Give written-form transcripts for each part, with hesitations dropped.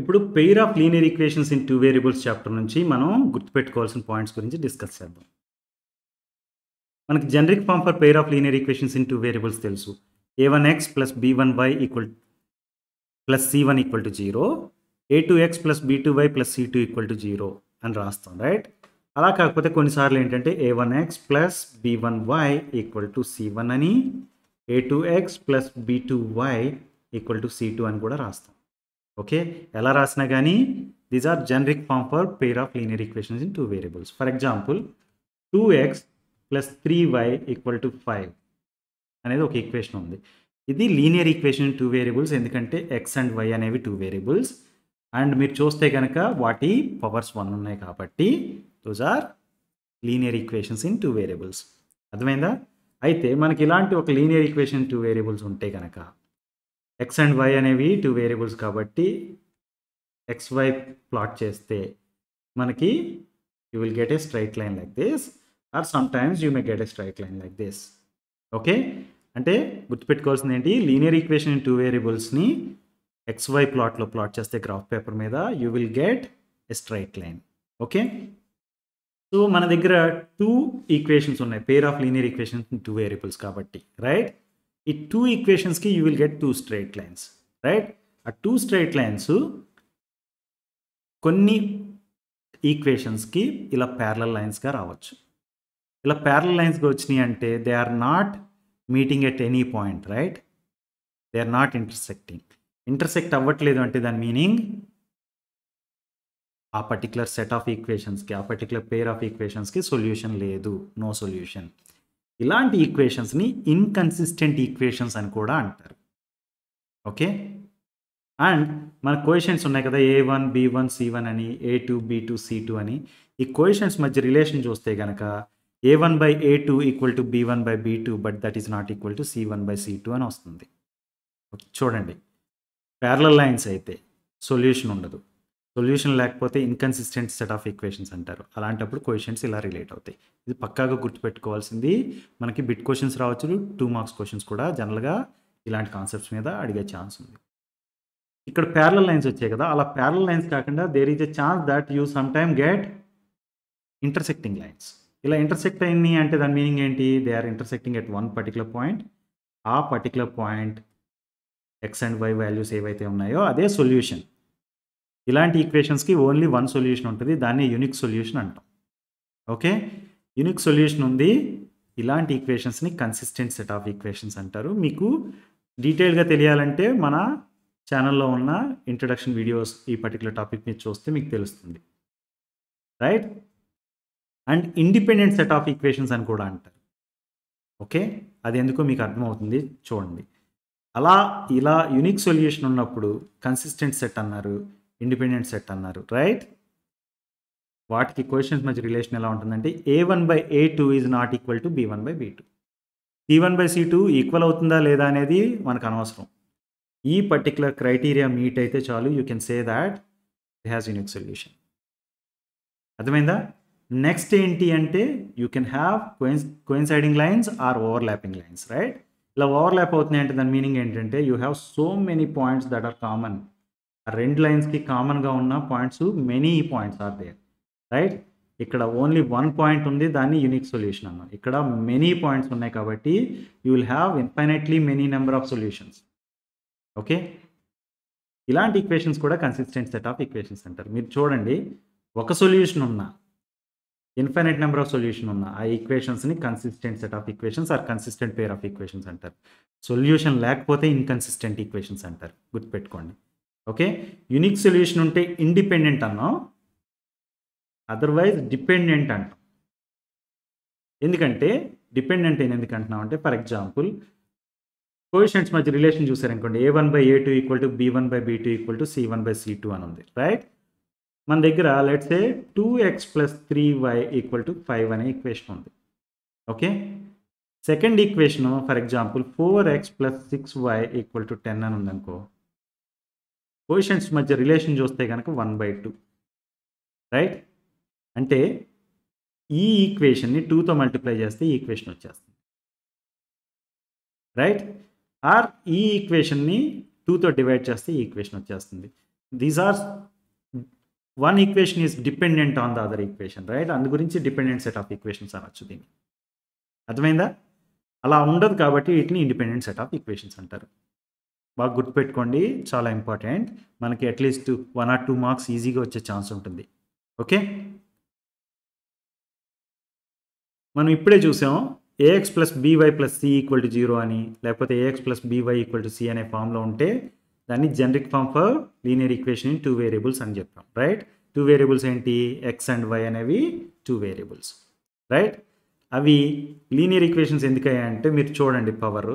ఇప్పుడు pair of linear equations in 2 variables chapter నుంచి మనం గుర్తుపెట్టుకోవాల్సిన పాయింట్స్ గురించి డిస్కస్ చేద్దాం. మనకి generic form for pair of linear equations in 2 variables తెలుసు. a1x + b1y + c1 = 0, a2x + b2y + c2 = 0 అని రాస్తాం, రైట్? అలా కాకపోతే కొన్నిసార్లు ఏంటంటే a1x + b1y = c1 అని, a2x + b2y = c2 అని కూడా రాస్తాం. ఓకే, ఎలా రాసినా కానీ these are generic form for pair of linear equations in 2 variables. For example 2x + 3y = 5 అనేది ఒక ఈక్వేషన్ ఉంది. ఇది లీనియర్ ఈక్వేషన్ ఇన్ 2 వేరియబుల్స్, ఎందుకంటే x అండ్ y అనేవి 2 వేరియబుల్స్ అండ్ మీరు చూస్తే కనుక వాటి పవర్స్ 1 ఉన్నాయి కాబట్టి those are linear equations in 2 variables. అర్థమైందా? అయితే మనకి ఇలాంటి ఒక లీనియర్ ఈక్వేషన్ 2 వేరియబుల్స్ ఉంటే కనుక x అండ్ y అనేవి 2 వేరియబుల్స్ కాబట్టి xy ప్లాట్ చేస్తే మనకి you will get a straight line like this or sometimes you may get a straight line like this. Okay, అంటే గుర్తుపెట్టుకోవాల్సింది ఏంటి, లీనియర్ ఈక్వేషన్ ఇన్ 2 వేరియబుల్స్ని xy ప్లాట్లో ప్లాట్ చేస్తే గ్రాఫ్ పేపర్ మీద you will get a straight line. Okay, so మన దగ్గర 2 equations ఉన్నాయి, pair of linear equations in 2 variables కాబట్టి, రైట్? ఈ 2 ఈక్వేషన్స్కి you will get 2 straight lines, right? ఆ 2 స్ట్రైట్ లైన్స్ కొన్ని ఈక్వేషన్స్కి ఇలా ప్యారలల్ లైన్స్గా రావచ్చు. ఇలా ప్యారలల్ లైన్స్గా వచ్చినాయి అంటే they are not meeting at any point, right? They are not intersecting. Intersect అవ్వట్లేదు అంటే దాని మీనింగ్ ఆ పర్టికులర్ సెట్ ఆఫ్ ఈక్వేషన్స్కి, ఆ పర్టికులర్ పెయిర్ ఆఫ్ ఈక్వేషన్స్కి సొల్యూషన్ లేదు, నో సొల్యూషన్. ఇలాంటి ఈక్వేషన్స్ని ఇన్కన్సిస్టెంట్ ఈక్వేషన్స్ అని కూడా అంటారు. ఓకే, అండ్ మన కోఎఫిషియెంట్స్ ఉన్నాయి కదా, a1 b1 c1 అని, a2 b2 c2 అని. ఈ కోఎఫిషియెంట్స్ మధ్య రిలేషన్ చూస్తే కనుక a1/a2 = b1/b2 but that is not equal to c1/c2 అని వస్తుంది. చూడండి, ప్యారలల్ లైన్స్ అయితే సొల్యూషన్ ఉండదు, సొల్యూషన్ లేకపోతే ఇన్కన్సిస్టెంట్ సెట్ ఆఫ్ ఈక్వేషన్స్ అంటారు. అలాంటప్పుడు కోఎఫిషియెంట్స్ ఇలా రిలేట్ అవుతాయి. ఇది పక్కాగా గుర్తుపెట్టుకోవాల్సింది. మనకి బిట్ క్వశ్చన్స్ రావచ్చు, 2 మార్క్స్ క్వశ్చన్స్ కూడా జనరల్గా ఇలాంటి కాన్సెప్ట్స్ మీద అడిగే ఛాన్స్ ఉంది. ఇక్కడ ప్యారలల్ లైన్స్ వచ్చాయి కదా, అలా ప్యారలల్ లైన్స్ కాకుండా there is a chance that you some time get intersecting lines. ఇలా ఇంటర్సెక్ట్ అయింది అంటే దాని మీనింగ్ ఏంటి, they are intersecting at one particular point. ఆ particular point x and y values ఏవైతే ఉన్నాయో అదే సొల్యూషన్. ఇలాంటి ఈక్వేషన్స్కి ఓన్లీ వన్ సొల్యూషన్ ఉంటుంది, దాన్ని యూనిక్ సొల్యూషన్ అంటాం. ఓకే, యూనిక్ సొల్యూషన్ ఉంది. ఇలాంటి ఈక్వేషన్స్ని కన్సిస్టెంట్ సెట్ ఆఫ్ ఈక్వేషన్స్ అంటారు. మీకు డీటెయిల్గా తెలియాలంటే మన ఛానల్లో ఉన్న ఇంట్రడక్షన్ వీడియోస్ ఈ పర్టికులర్ టాపిక్ మీద చూస్తే మీకు తెలుస్తుంది, right? And independent set of equations అని కూడా అంటారు. ఓకే, అది ఎందుకో మీకు అర్థమవుతుంది, చూడండి. ఇలా యూనిక్ సొల్యూషన్ ఉన్నప్పుడు కన్సిస్టెంట్ సెట్ అన్నారు, ఇండిపెండెంట్ సెట్ అన్నారు, రైట్? వాటికి కోఎఫిషియెంట్స్ మధ్య రిలేషన్ ఎలా ఉంటుందంటే a1/a2 is not equal to b1/b2. c1/c2 equal అవుతుందా లేదా అనేది మనకు అనవసరం. ఈ పర్టికులర్ క్రైటీరియా మీట్ అయితే చాలు, you can say that it has unique solution. అర్థమైందా? నెక్స్ట్ ఏంటి అంటే you can have coinciding lines or overlapping lines, right? ఇలా ఓవర్లాప్ అవుతున్నాయి అంటే దాని మీనింగ్ ఏంటంటే you have so many points that are common. ఆ రెండు లైన్స్కి కామన్గా ఉన్న points many points are there, right? ఇక్కడ ఓన్లీ వన్ పాయింట్ ఉంది, దాన్ని యూనిక్ సొల్యూషన్ అన్నాం. ఇక్కడ మెనీ పాయింట్స్ ఉన్నాయి కాబట్టి you will have infinitely many number of solutions. Okay, ఇలాంటి ఈక్వేషన్స్ కూడా కన్సిస్టెంట్ సెట్ ఆఫ్ ఈక్వేషన్స్ అంటారు. మీరు చూడండి, ఒక సొల్యూషన్ ఉన్న ఇన్ఫైనైట్ నెంబర్ ఆఫ్ సొల్యూషన్ ఉన్న ఆ ఈక్వేషన్స్ని consistent set of equations or consistent pair of equations అంటారు. సొల్యూషన్ లేకపోతే ఇన్కన్సిస్టెంట్ ఈక్వేషన్స్ అంటారు, గుర్తుపెట్టుకోండి. ఓకే, యూనిక్ సొల్యూషన్ ఉంటే ఇండిపెండెంట్ అన్నాం, అదర్వైజ్ డిపెండెంట్ అంటాం. ఎందుకంటే డిపెండెంట్ అయిన ఎందుకు అంటున్నాం అంటే, ఫర్ ఎగ్జాంపుల్ కోఎఫిషియెంట్స్ మధ్య రిలేషన్ చూసారనుకోండి, a1/a2 = b1/b2 = c1/c2 అని ఉంది, రైట్? మన దగ్గర లెట్స్ సే 2x + 3y = 5 అనే ఈక్వేషన్ ఉంది. Okay, second equation for example 4x + 6y = 10 అని ఉందనుకో, కోఎఫిషియెంట్స్ మధ్య రిలేషన్ చూస్తే కనుక 1/2, రైట్? అంటే ఈ ఈక్వేషన్ని 2తో మల్టిప్లై చేస్తే ఈ ఈక్వేషన్ వచ్చేస్తుంది, రైట్? ఆర్ ఈ ఈక్వేషన్ని 2తో డివైడ్ చేస్తే ఈ ఈక్వేషన్ వచ్చేస్తుంది. These are one equation is dependent on the other equation, right? అందు గురించి డిపెండెంట్ సెట్ ఆఫ్ ఈక్వేషన్స్ అనొచ్చు దీన్ని. అర్థమైందా? అలా ఉండదు కాబట్టి వీటిని ఇండిపెండెంట్ సెట్ ఆఫ్ ఈక్వేషన్స్ అంటారు. బాగా గుర్తుపెట్టుకోండి, చాలా ఇంపార్టెంట్. మనకి అట్లీస్ట్ 1 or 2 మార్క్స్ ఈజీగా వచ్చే ఛాన్స్ ఉంటుంది. ఓకే, మనం ఇప్పుడే చూసాం ax plus by plus c equal to 0 అని, లేకపోతే ax plus by equal to c అనే ఫామ్లో ఉంటే దాన్ని generic form for linear equation in 2 variables అని చెప్పాం, రైట్? 2 వేరియబుల్స్ ఏంటి? x అండ్ y అనేవి 2 వేరియబుల్స్, రైట్? అవి లీనియర్ ఈక్వేషన్స్ ఎందుకయ్యాయంటే మీరు చూడండి, పవర్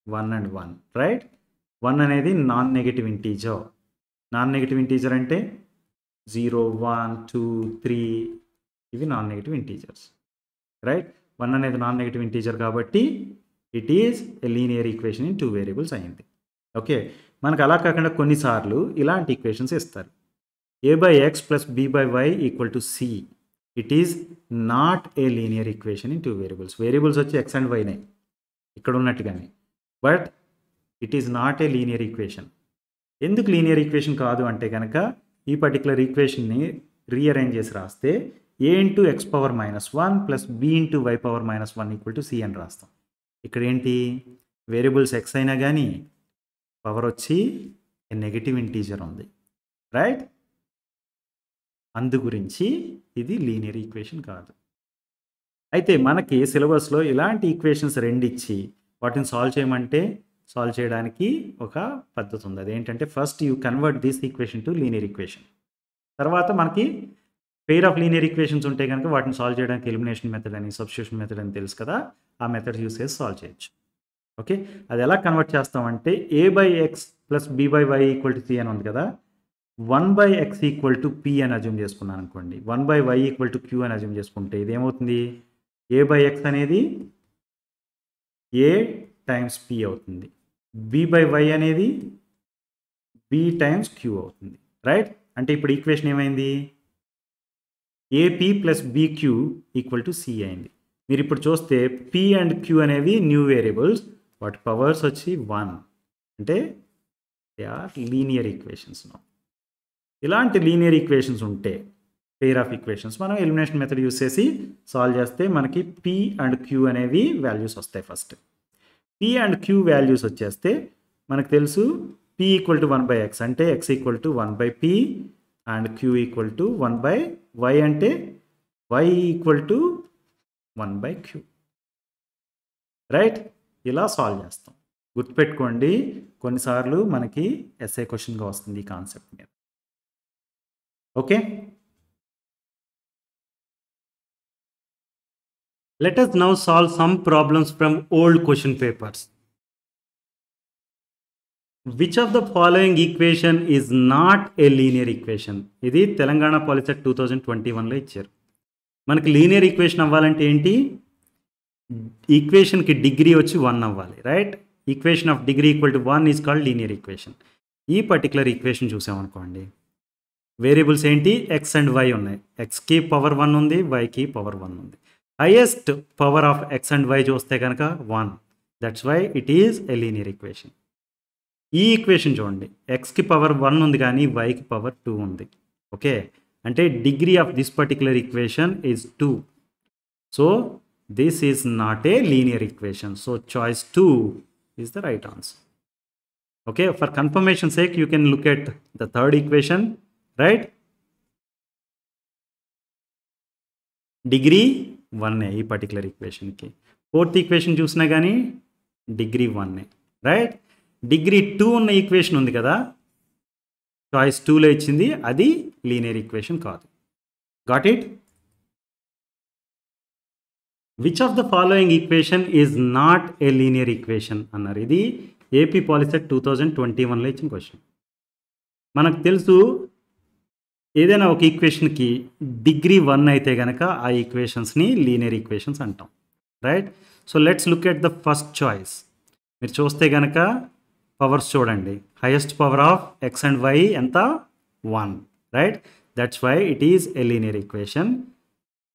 1 and 1, రైట్? 1 అనేది non negative integer. Non negative integer అంటే 0, 1, 2, 3 ఇవి నాన్ నెగటివ్ ఇంటీజర్స్, రైట్? 1 అనేది నాన్ నెగటివ్ ఇంటీజర్ కాబట్టి it is a linear equation in 2 variables అయింది. ఓకే, మనకు అలా కాకుండా కొన్నిసార్లు ఇలాంటి ఈక్వేషన్స్ ఇస్తారు. a/x plus b/y equal to c. It is not A linear equation in 2 variables. Variables వచ్చి x అండ్ వైనే ఇక్కడ ఉన్నట్టుగానే, but it is not A linear equation. ఎందుకు లీనియర్ ఈక్వేషన్ కాదు అంటే కనుక ఈ పర్టికులర్ ఈక్వేషన్ని రీఅరేంజ్ చేసి రాస్తే a into x power -1 plus b into y power -1 equal to c అని రాస్తాం. ఇక్కడ ఏంటి? వేరియబుల్స్ x అయినా కానీ పవర్ వచ్చి నెగటివ్ ఇంటీజర్ ఉంది, రైట్? అందు గురించి ఇది లీనియర్ ఈక్వేషన్ కాదు. అయితే మనకి సిలబస్లో ఇలాంటి ఈక్వేషన్స్ రెండు ఇచ్చి వాటిని సాల్వ్ చేయమంటే సాల్వ్ చేయడానికి ఒక పద్ధతి ఉంది. అదేంటంటే first you convert this equation to linear equation. తర్వాత మనకి పెయిర్ ఆఫ్ లీనియర్ ఈక్వేషన్స్ ఉంటే కనుక వాటిని సాల్వ్ చేయడానికి ఎలిమినేషన్ మెథడ్ అని, సబ్స్టిట్యూషన్ మెథడ్ అని తెలుసు కదా, ఆ మెథడ్ యూస్ చేసి సాల్వ్ చేయొచ్చు. ఓకే, అది ఎలా కన్వర్ట్ చేస్తామంటే a/x plus b/y equal to c అని ఉంది కదా, 1/x ఈక్వల్ టు p అని అజ్యూమ్ చేసుకున్నాను అనుకోండి, 1/y ఈక్వల్ టు q అని అజ్యూమ్ చేసుకుంటే ఇది ఏమవుతుంది? a/x అనేది a టైమ్స్ p అవుతుంది, b/y అనేది b టైమ్స్ q అవుతుంది, రైట్? అంటే ఇప్పుడు ఈక్వేషన్ ఏమైంది? AP plus BQ equal to C అయింది. మీరు ఇప్పుడు చూస్తే P అండ్ Q అనేవి న్యూ వేరియబుల్స్, వాటి పవర్స్ వచ్చి 1, అంటే దే ఆర్ లీనియర్ ఈక్వేషన్స్. ఇలాంటి లీనియర్ ఈక్వేషన్స్ ఉంటే పెయిర్ ఆఫ్ ఈక్వేషన్స్ మనం ఎలిమినేషన్ మెథడ్ యూస్ చేసి సాల్వ్ చేస్తే మనకి P అండ్ Q అనేవి వాల్యూస్ వస్తాయి. First P and Q values వచ్చేస్తే మనకు తెలుసు P ఈక్వల్ టు 1/x అంటే x equal to 1/p and Q equal to 1/y అంటే y equal to 1/q, right? ఇలా సాల్వ్ చేస్తాం. గుర్తుపెట్టుకోండి, కొన్నిసార్లు మనకి ఎస్ఏ క్వశ్చన్గా వస్తుంది ఈ కాన్సెప్ట్ మీద. Okay, let us now solve some problems from old question papers. Which of the following equation is not a linear equation? ఇది తెలంగాణ పాలిసెట్ 2021లో ఇచ్చారు. మనకి లీనియర్ ఈక్వేషన్ అవ్వాలంటే ఏంటి? ఈక్వేషన్కి డిగ్రీ వచ్చి 1 అవ్వాలి, right? Equation of degree equal to 1 is called linear equation. ఈ particular equation చూసామనుకోండి, variables ఏంటి? ఎక్స్ అండ్ వై ఉన్నాయి. ఎక్స్కి పవర్ 1 ఉంది, వైకి పవర్ 1 ఉంది. Highest power of x and y చూస్తే కనుక 1, that's why it is a linear equation. ఈ ఈక్వేషన్ చూడండి, ఎక్స్కి పవర్ 1 ఉంది కానీ వైకి పవర్ 2 ఉంది. ఓకే, అంటే degree of this particular equation is 2. So this is not A linear equation. So choice 2 is the right answer. Okay, for confirmation sake you can look at the third equation, right? Degree 1 ఈ particular ఈక్వేషన్కి. Fourth equation చూసినా కానీ degree 1, right? Degree 2 ఉన్న equation ఉంది కదా, choice 2లో ఇచ్చింది, అది linear equation కాదు. Got it? Which of the following equation is not A linear equation అన్నారు. ఇది ఏపీ పాలిసెట్ 2021లో ఇచ్చిన క్వశ్చన్. మనకు తెలుసు ఏదైనా ఒక ఈక్వేషన్కి డిగ్రీ 1 అయితే కనుక ఆ ఈక్వేషన్స్ని లీనియర్ ఈక్వేషన్స్ అంటాం, right? So let's look at the first choice. మీరు చూస్తే కనుక పవర్స్ చూడండి, highest power of x and y ఎంత? 1, right? That's why it is a linear equation.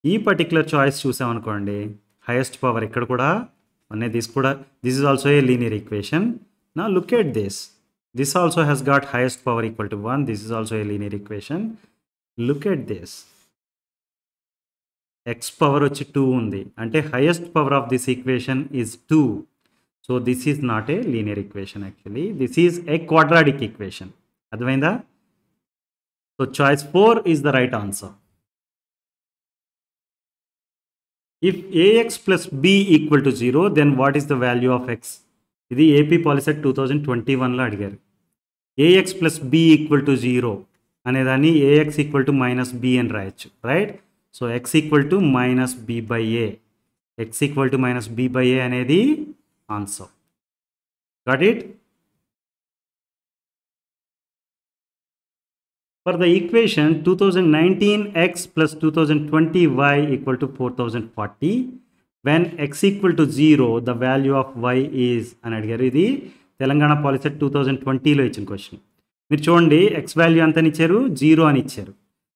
ఈ పర్టికులర్ చాయిస్ చూసామనుకోండి, హైయెస్ట్ పవర్ ఇక్కడ కూడా 1 this is also a linear equation. నా look at this, This also has got highest power equal to 1. This is also a linear equation. Look at this. X power వచ్చి 2 ఉంది. అంటే highest power of this equation is 2. So this is not a linear equation actually. This is a quadratic equation. అర్థమైందా? So choice 4 is the right answer. If ax plus b equal to 0, then what is the value of x? ఇది AP POLYCET 2021లో అడిగారు. ax plus b equal to 0 అనేదాన్ని ax equal to minus b అని రాయొచ్చు, right? So x equal to minus b by a. x equal to minus b by a అనేది answer. Got it? For the equation 2019x plus 2020y equal to 4040, when x equal to 0, the value of y is అని అడిగారు. ఇది Telangana POLYCET 2020లో ఇచ్చిన question. మీరు చూడండి, x value ఎంత అని ఇచ్చారు? 0 అని ఇచ్చారు.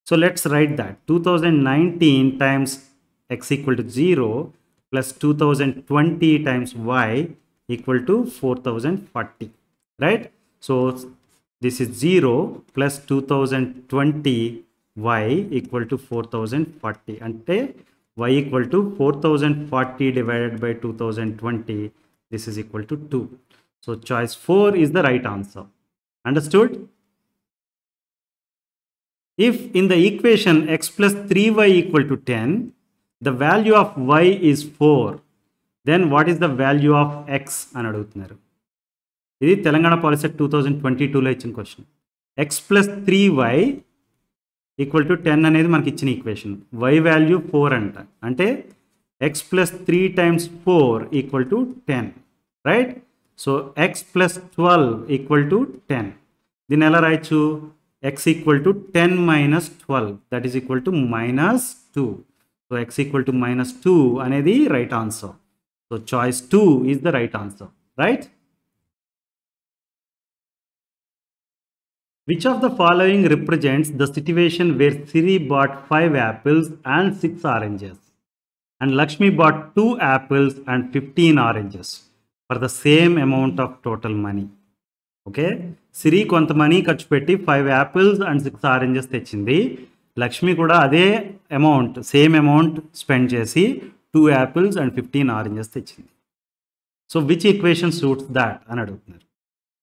So let's write that 2019 times x equal to 0 plus 2020 times y equal to 4040, right? So this is 0 plus 2020 y equal to 4040. అంటే y equal to 4040 divided by 2020. This is equal to 2. So choice 4 is the right answer. Understood? If in the equation x plus 3y equal to 10, the value of y is 4, then what is the value of x అని అడుగుతున్నారు. ఇది Telangana POLYCET 2022లో ఇచ్చిన question. x plus 3y equal to 10 అనేది మనకి ఇచ్చిన equation. y value 4 అంట. అంటే x plus 3 times 4 equal to 10, right? So x plus 12 equal to 10. దీన్ని ఎలా రాయొచ్చు? x equal to 10 minus 12, that is equal to minus 2. So x equal to minus 2 అనేది right answer. So choice 2 is the right answer, right? Which of the following represents the situation where Siri bought 5 apples and 6 oranges and Lakshmi bought 2 apples and 15 oranges for the same amount of total money? Okay, Siri కొంత money ఖర్చు పెట్టి 5 apples and 6 oranges తెచ్చింది. లక్ష్మి కూడా అదే amount, same amount spend చేసి 2 apples and 15 oranges తెచ్చింది. So which equation suits that అని అడుగుతున్నారు.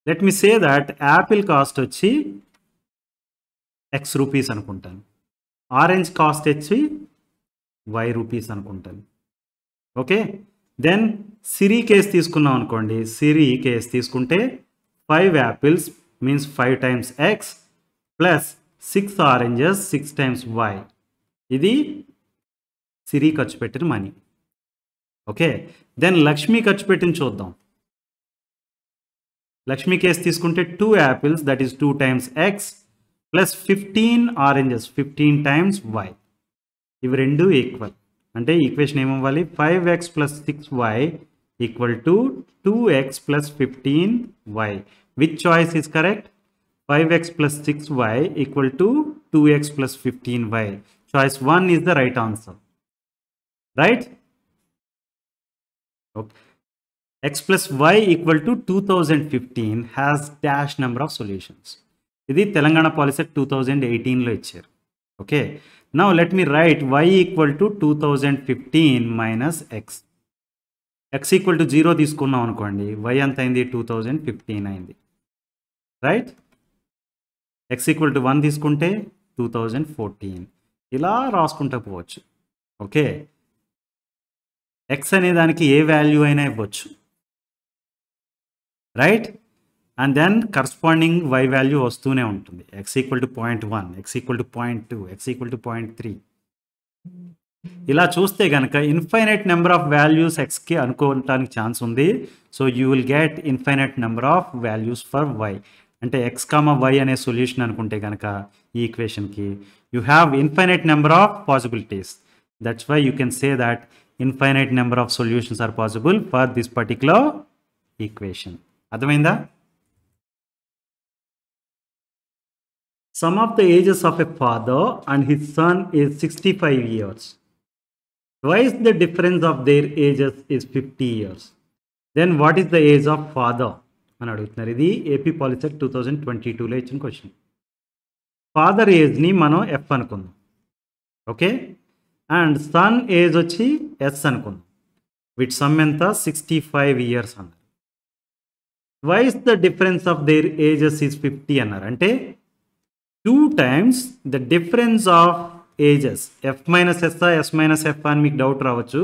Let me say that Apple cost వచ్చి x రూపీస్ అనుకుంటాను, ఆరెంజ్ కాస్ట్ వచ్చి y రూపీస్ అనుకుంటాను. ఓకే, దెన్ సిరి కేస్ తీసుకున్నాం అనుకోండి. సిరి కేస్ తీసుకుంటే 5 apples means 5 times x plus 6 oranges 6 times y. ఇది సిరి ఖర్చు పెట్టిన మనీ. ఓకే, దెన్ లక్ష్మి ఖర్చు పెట్టిన చూద్దాం. లక్ష్మి కేసు తీసుకుంటే 2 apples, that is 2 times x plus 15 oranges 15 times y. ఇవి రెండు ఈక్వల్. అంటే ఈక్వేషన్ ఏమవ్వాలి? 5x plus 6y equal to 2x ప్లస్ 15y. Which choice is correct? 5x plus 6y equal to 2x plus 15y. Choice 1 is the right answer. Right? Okay. X plus y equal to 2015 has dash number of solutions. ఇది Telangana POLYCET 2018లో ఇచ్చారు. Okay, now let me right y equal to 2015 minus x. x equal to 0 తీసుకున్నాం అనుకోండి, y ఎంత అయింది? 2015 అయింది, right? x equal to 1 తీసుకుంటే 2014. ఇలా రాసుకుంటూ పోవచ్చు. ఓకే, x అనే దానికి ఏ వాల్యూ అయినా ఇవ్వచ్చు, right? And then corresponding y value వస్తూనే ఉంటుంది. x equal to 0.1, x equal to 0.2, x equal to 0.3. ఇలా చూస్తే కనుక ఇన్ఫైనైట్ నెంబర్ ఆఫ్ వాల్యూస్ ఎక్స్కి అనుకోవటానికి ఛాన్స్ ఉంది. So you will get infinite number of values for y. అంటే x, y అనే సొల్యూషన్ అనుకుంటే కనుక ఈ ఈక్వేషన్కి you have infinite number of possibilities. That's why you can say that infinite number of solutions are possible for this particular equation. అర్థమైందా? Sum of the ages of a father and his son is 65 years. Twice the difference of their ages is 50 years. Then what is the age of father? అని అడుగుతున్నారు. ఇది AP POLYCET 2022లో ఇచ్చిన question. Father ఏజ్ని మనం F అనుకుందాం. Okay, and son age వచ్చి S అనుకుందాం. వీటి sum ఎంత? 65 years అన్నారు. Twice the difference of their ages is 50 అన్నారు. అంటే 2 times the difference of ages. F minus S S minus F అని మీకు డౌట్ రావచ్చు.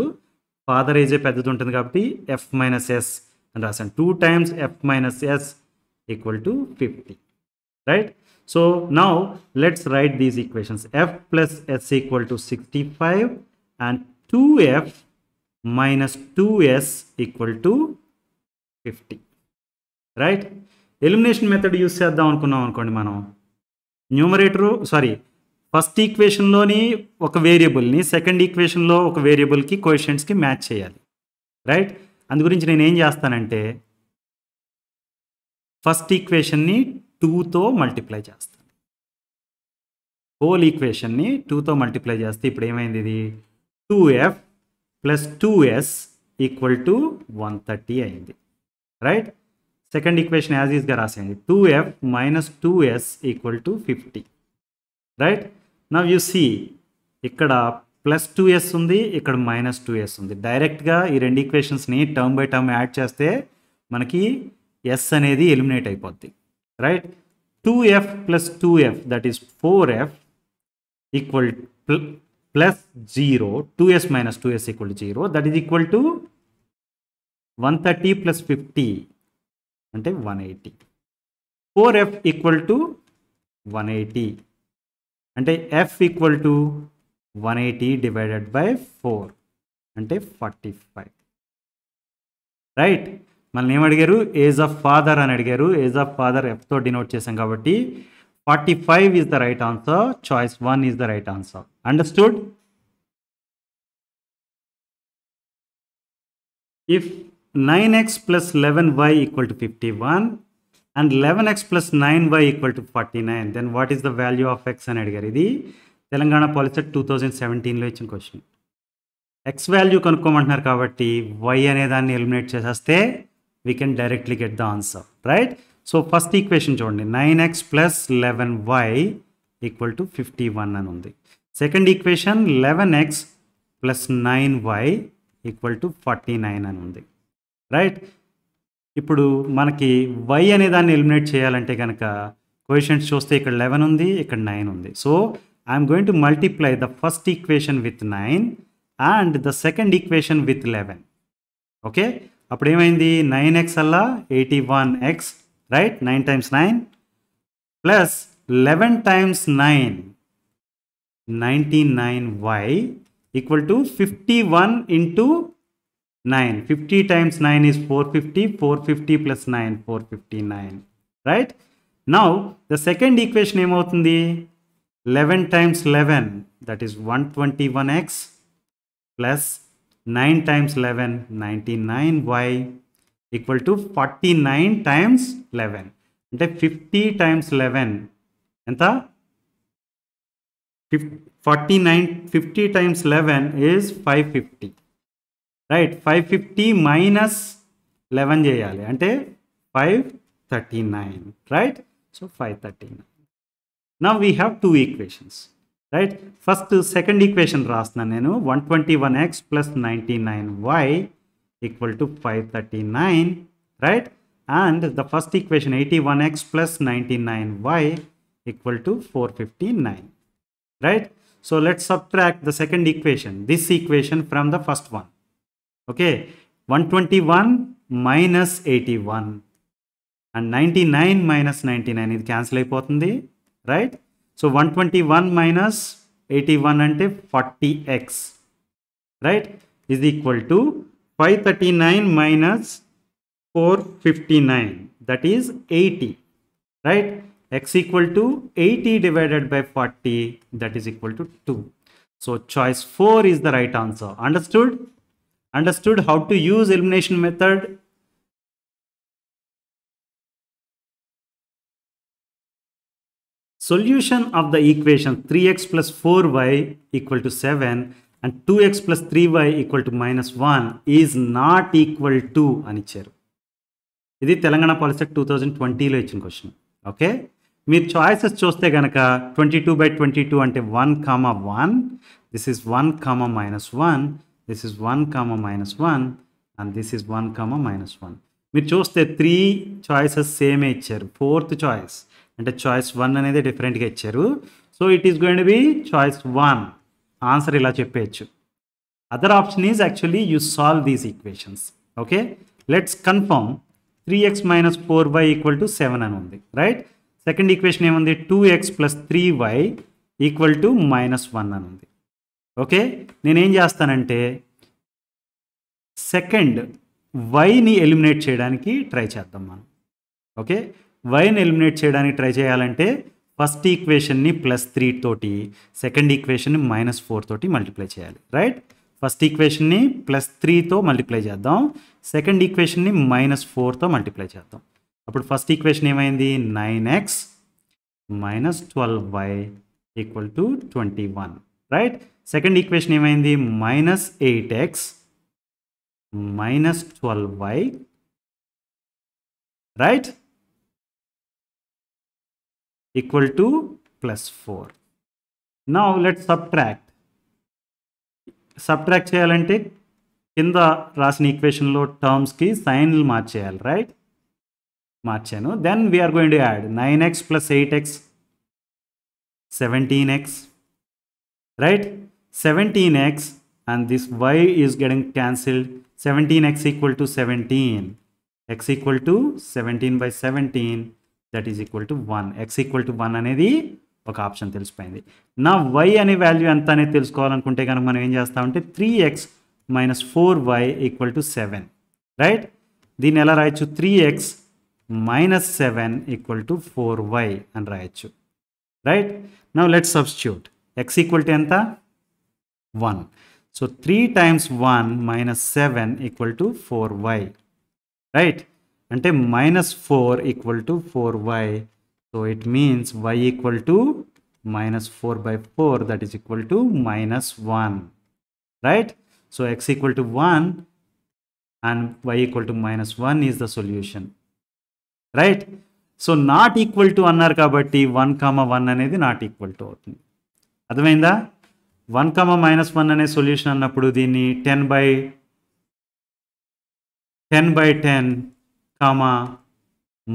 ఫాదర్ ఏజే పెద్దది ఉంటుంది కాబట్టి ఎఫ్ మైనస్ ఎస్ అని రాశాను. 2 times F minus S equal to 50, right? So now let's write these equations. F plus S equal to 65 and 2F minus 2S equal to 50, right? Elimination method use చేద్దాం అనుకున్నాం అనుకోండి. మనం numerator first ఈక్వేషన్లోని ఒక వేరియబుల్ని second ఈక్వేషన్లో ఒక వేరియబుల్కి కోఎఫిషియెంట్స్కి match చేయాలి, right? అందు గురించి నేను ఏం చేస్తానంటే ఫస్ట్ ఈక్వేషన్ని 2తో మల్టిప్లై చేస్తాను. హోల్ ఈక్వేషన్ని 2తో మల్టిప్లై చేస్తే ఇప్పుడు ఏమైంది? ఇది 2F plus 2S equal to 130 అయింది, రైట్? సెకండ్ ఈక్వేషన్ యాజ్ ఈస్గా రాసేయండి. 2F minus 2S equal to 50, right? Now you see ఇక్కడ ప్లస్ 2S ఉంది, ఇక్కడ మైనస్ 2S ఉంది. డైరెక్ట్గా ఈ రెండు ఈక్వేషన్స్ని టర్మ్ బై టర్మ్ యాడ్ చేస్తే మనకి S అనేది ఎలిమినేట్ అయిపోద్ది, right? 2F plus 2F, that is 4F equal plus 0, 2S minus 2S equal to 0, that is equal to 130 plus 50 అంటే 180. 4F equal to 180 అంటే F equal to 180 divided by 4 అంటే 45, right? మనల్ని ఏం అడిగారు? ఏజ్ ఆఫ్ ఫాదర్ అని అడిగారు. Age of father ఎఫ్తో denote చేసాం కాబట్టి 45 is the right answer. Choice 1 is the right answer. Understood? If 9x plus 11y equal to 51 and 11x plus 9y equal to 49, then what is the value of x అని అడిగారు. ఇది Telangana POLYCET 2017లో ఇచ్చిన question. X value కనుక్కోమంటున్నారు కాబట్టి y అనే దాన్ని eliminate చేసేస్తే we can directly get the answer, right? So first equation చూడండి, 9x plus 11y equal to 51 అని ఉంది. Second equation 11x plus 9y equal to 49 అని ఉంది, రైట్? ఇప్పుడు మనకి y అనే దాన్ని ఎలిమినేట్ చేయాలంటే కనుక కోఎఫిషియెంట్స్ చూస్తే ఇక్కడ 11 ఉంది, ఇక్కడ 9 ఉంది. So I'm going to multiply the first equation with 9 and the second equation with 11. Okay, అప్పుడు ఏమైంది? 9x అలా 81x, right? 9 times 9 plus 11 times 9 99y equal to 51 into 9. 50 times 9 is 450, 450 plus 9 459, right? Now the second equation ఏమవుతుంది? 11 times 11, that is 121x plus 9 times 11 99y equal to 49 times 11 అంటే 50 times 11 ఎంత? 50 times 11 is 550, right? 550 minus 11 చేయాలి అంటే 539, right? So 539. Now we have two equations, right? First second equation రాస్తున్నాను నేను. 121x plus 99y equal to 539, right? And the first equation 81x plus 99y equal to 459, right? So let's subtract the second equation, this equation, from the first one. Okay, 121 minus 81 and 99 minus 99 ఇది cancel అయిపోతుంది, right? So 121 minus 81 అంటే 40x, right? is equal to 539 minus 459, that is 80, right? X equal to 80 divided by 40, that is equal to 2. So choice 4 is the right answer. Understood? Understood how to use elimination method? Solution of the equation 3x plus 4y equal to 7 and 2x plus 3y equal to -1 is not equal to అని ఇచ్చారు. ఇది Telangana POLYCET 2020లో ఇచ్చిన question. Okay, మీరు choices చూస్తే కనుక 22/22 అంటే 1, 1, this is 1, -1, this is 1, -1 and this is 1, -1. మీరు చూస్తే 3 చాయిసెస్ సేమే ఇచ్చారు. ఫోర్త్ చాయిస్ అంటే చాయిస్ 1 అనేది డిఫరెంట్గా ఇచ్చారు. So it is going to be choice 1. Answer ఇలా చెప్పేయచ్చు. Other option is actually you solve these equations. Okay, let's confirm. 3x - 4y = 7 అని ఉంది, రైట్? సెకండ్ ఈక్వేషన్ ఏముంది? 2x + 3y = -1 అని ఉంది. ఓకే, నేనేం చేస్తానంటే సెకండ్ వైని ఎలిమినేట్ చేయడానికి ట్రై చేద్దాం మనం. ఓకే, వైని ఎలిమినేట్ చేయడానికి ట్రై చేయాలంటే ఫస్ట్ ఈక్వేషన్ని +3 తోటి, సెకండ్ ఈక్వేషన్ని -4 తోటి మల్టిప్లై చేయాలి, రైట్? ఫస్ట్ ఈక్వేషన్ని +3తో మల్టిప్లై చేద్దాం, సెకండ్ ఈక్వేషన్ని -4తో మల్టిప్లై చేద్దాం. అప్పుడు ఫస్ట్ ఈక్వేషన్ ఏమైంది? 9x - 12y = 21, right? Second equation ఏమైంది? -8x - 12y, right, = +4. Now let's subtract చేయాలంటే కింద రాసిన ఈక్వేషన్లో టర్మ్స్కి సైన్లు మార్చేయాలి, రైట్? మార్చాను. Then we are going to add 9x + 8x 17x, right? 17x and this y is getting cancelled. 17x = 17, x = 17/17, that is equal to 1. x = 1 అనేది ఒక ఆప్షన్ తెలిసిపోయింది. నా y అనే వాల్యూ ఎంత అనేది తెలుసుకోవాలనుకుంటే కనుక మనం ఏం చేస్తామంటే 3x - 4y = 7, రైట్? దీన్ని ఎలా రాయొచ్చు? 3x - 7 = 4y అని రాయొచ్చు, right? Now let's substitute. x = ఎంత? 1. So 3 × 1 - 7 = 4y, right? అంటే -4 = 4y. So it means y = -4/4, that is equal to -1, right? So x = 1 and y = -1 is the solution, right? So not equal to అన్నారు కాబట్టి 1, 1 అనేది not equal to అవుతుంది. అర్థమైందా? 1, -1 అనే solution అన్నప్పుడు దీన్ని 10/10,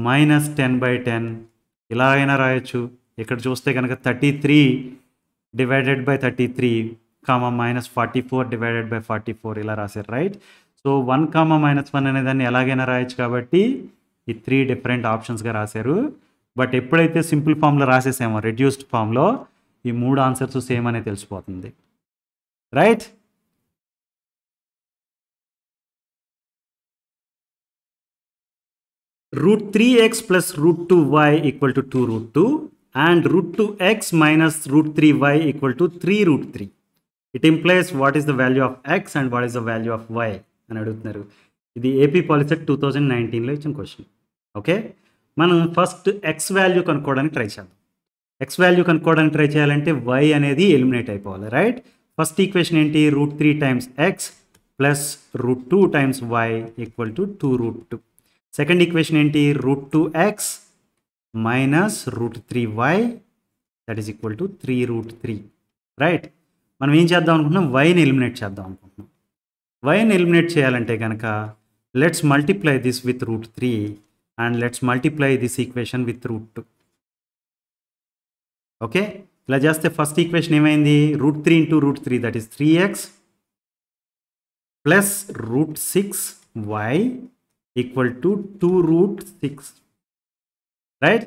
-10/10 ఇలా అయినా రాయొచ్చు. ఇక్కడ చూస్తే కనుక 33 / 33, -44 / 44 ఇలా రాశారు, రైట్? సో 1, -1 అనే దాన్ని ఎలాగైనా రాయొచ్చు కాబట్టి ఈ 3 డిఫరెంట్ ఆప్షన్స్గా రాశారు. బట్ ఎప్పుడైతే సింపుల్ ఫామ్లో రాసేసామో రెడ్యూస్డ్ ఫామ్లో ఈ 3 ఆన్సర్స్ సేమ్ అనే తెలిసిపోతుంది, right? √3x + √2y = 2√2 and √2x - √3y = 3√3. It implies what is the value of x and what is the value of y అని అడుగుతున్నారు. ఇది ఏపీ పాలిసెట్ 2019లో ఇచ్చిన క్వశ్చన్. ఓకే, మనం ఫస్ట్ x వాల్యూ కనుక్కోవడానికి ట్రై చేద్దాం. x value కనుక్కోవడానికి try చేయాలంటే y అనేది ఎలిమినేట్ అయిపోవాలి, రైట్? ఫస్ట్ ఈక్వేషన్ ఏంటి? √3 × x + √2 × y = 2√2. సెకండ్ ఈక్వేషన్ ఏంటి? √2x - √3y, that is equal to 3√3, right? మనం ఏం చేద్దాం అనుకుంటున్నాం? వైని ఎలిమినేట్ చేద్దాం అనుకుంటున్నాం. వైని ఎలిమినేట్ చేయాలంటే కనుక let's multiply this with √3 and let's multiply this equation with √2. Okay, ఇలా చేస్తే ఫస్ట్ ఈక్వేషన్ ఏమైంది? √3 × √3, that is 3x + √6y = 2√6, right?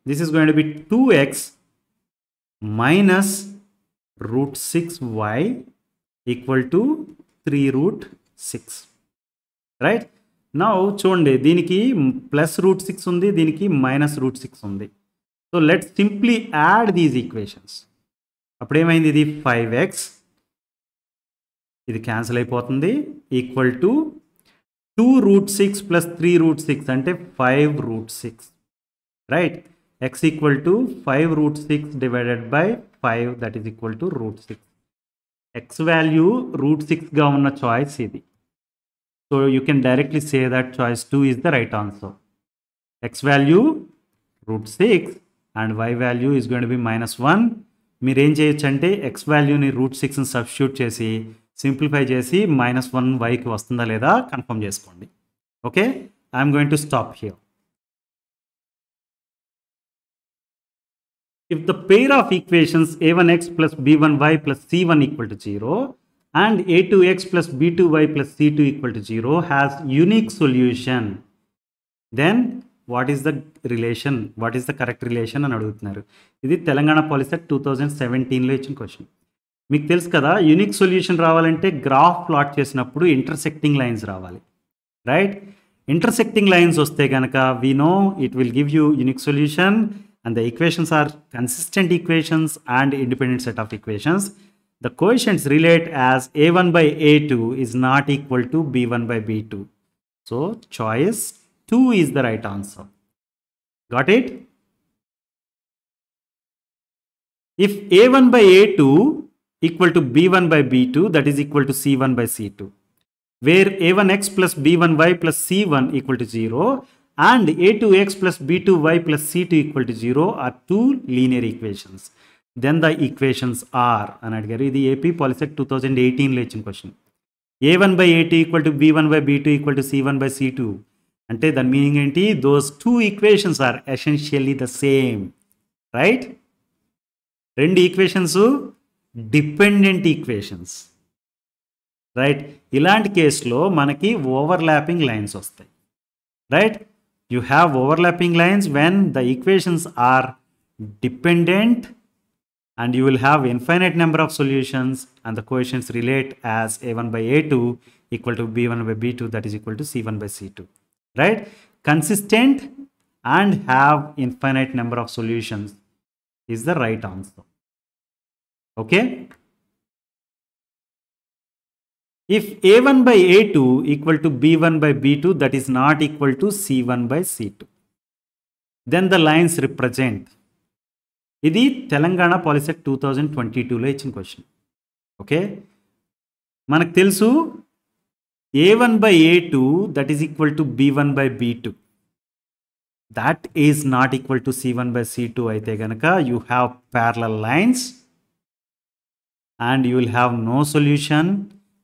This is going to be 2x - √6y = 3√6, right? Now చూడండి, దీనికి +√6 ఉంది, దీనికి -√6 ఉంది. So let's simply add these equations. అప్పుడు ఏమైంది? ఇది 5x, ఇది క్యాన్సిల్ అయిపోతుంది, = 2√6 + 3√6 అంటే 5√6, right? x = 5√6 / 5, that is equal to √6. x value √6గా ఉన్న చాయిస్ ఇది. So you can directly say that choice 2 is the right answer. x value root 6 and y value is going to be -1. మీరు ఏం చేయొచ్చు అంటే x వాల్యూని route 6ని substitute చేసి simplify చేసి -1 yకి వస్తుందా లేదా కన్ఫర్మ్ చేసుకోండి. Okay, I'm going to stop here. If the pair of equations a1x plus b1y plus c1 equal to 0 and a2x plus b2y plus c2 equal to 0 has unique solution, then what is the relation? What is the correct relation అని అడుగుతున్నారు. ఇది Telangana POLYCET 2017లో ఇచ్చిన question. మీకు తెలుసు కదా, unique solution రావాలంటే graph plot చేసినప్పుడు intersecting lines రావాలి, రైట్? ఇంటర్సెక్టింగ్ లైన్స్ వస్తే కనుక we know it will give you unique solution and the equations are consistent equations and independent set of equations. The coefficients relate as a1 by a2 is not equal to b1 by b2. So choice 2 is the right answer. Got it? If a1 by a2 equal to b1 by b2, that is equal to c1 by c2, where a1x plus b1y plus c1 equal to 0 and a2x plus b2y plus c2 equal to 0 are two linear equations. Then the equations are అని అడిగారు. ఇది AP POLYCET 2018లో ఇచ్చిన question. a1 by a2 equal to b1 by b2 equal to c1 by c2 అంటే దాని meaning ఏంటి? Those two equations are essentially the same, right? రెండు ఈక్వేషన్స్ డిపెండెంట్ ఈక్వేషన్స్, రైట్? ఇలాంటి కేసులో మనకి ఓవర్లాపింగ్ లైన్స్ వస్తాయి, right? You have overlapping lines when the equations are dependent and you will have infinite number of solutions and the coefficients relate as a1 by a2 equal to b1 by b2 that is equal to c1 by c2, right? Consistent and have infinite number of solutions is the right answer. Okay? If a1 by a2 equal to b1 by b2 that is not equal to c1 by c2, then the lines represent. ఇది Telangana POLYCET 2022లో ఇచ్చిన question. Okay, మనకు తెలుసు a1 by a2 that is equal to b1 by b2 that is not equal to c1 by c2 అయితే గనక you have parallel lines and you will have no solution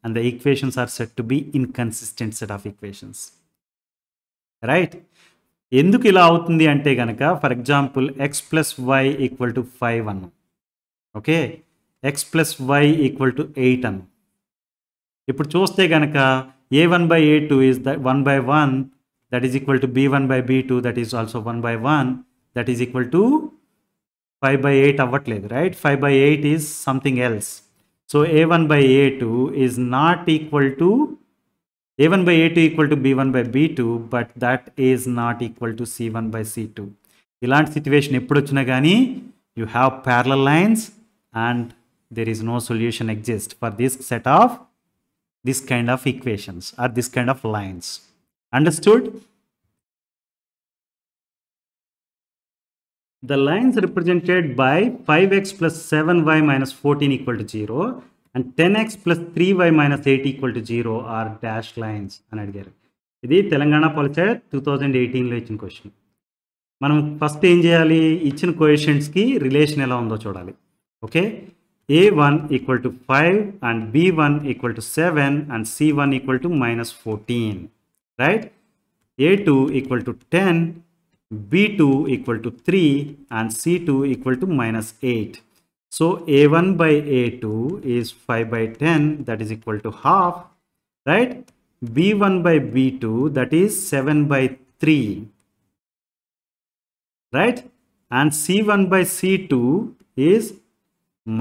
and the equations are said to be inconsistent set of equations, right? ఎందుకు ఇలా అవుతుంది అంటే గనక for example x plus y equal to 5 అన్నాం, okay, x plus y equal to 8 అన్నాం. ఇప్పుడు చూస్తే గనక a1 by a2 is that 1 by 1 that is equal to b1 by b2 that is also 1 by 1 that is equal to 5 by 8 అవ్వట్లేదు, right? 5 by 8 is something else. So a1 by a2 is not equal to a1 by a2 equal to b1 by b2 but that is not equal to c1 by c2. ఇలాంటి situation ఎప్పుడు వచ్చినా కానీ you have parallel lines and there is no solution exists for this set of this kind of equations or this kind of lines. Understood? The lines represented by 5x plus 7y minus 14 equal to 0 and 10x plus 3y minus 8 equal to 0 are dashed lines అని అడిగారు. ఇది Telangana POLYCET 2018లో ఇచ్చిన question. మనం first ఏం చేయాలి? ఇచ్చిన కోఎఫిషియెంట్స్కి relation ఎలా ఉందో చూడాలి. Okay, a1 equal to 5 and b1 equal to 7 and c1 equal to minus 14, right? a2 equal to 10, b2 equal to 3 and c2 equal to minus 8. So a1 by a2 is 5 by 10 that is equal to half, right? b1 by b2 that is 7 by 3, right? And c1 by c2 is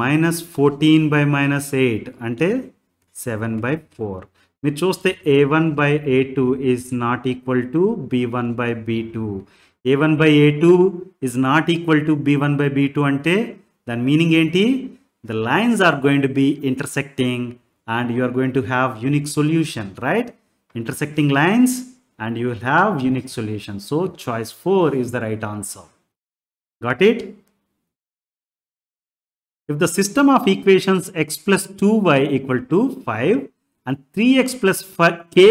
minus 14 by minus 8 అంటే 7 by 4. మీరు చూస్తే a1 by a2 is not equal to b1 by b2. a1 by a2 is not equal to b1 by b2 అంటే దాని meaning ఏంటి? The lines are going to be intersecting and you are going to have unique solution, right? Intersecting lines and you will have unique solution. So choice 4 is the right answer. Got it? If the system of equations x plus 2y equal to 5 and 3x plus ky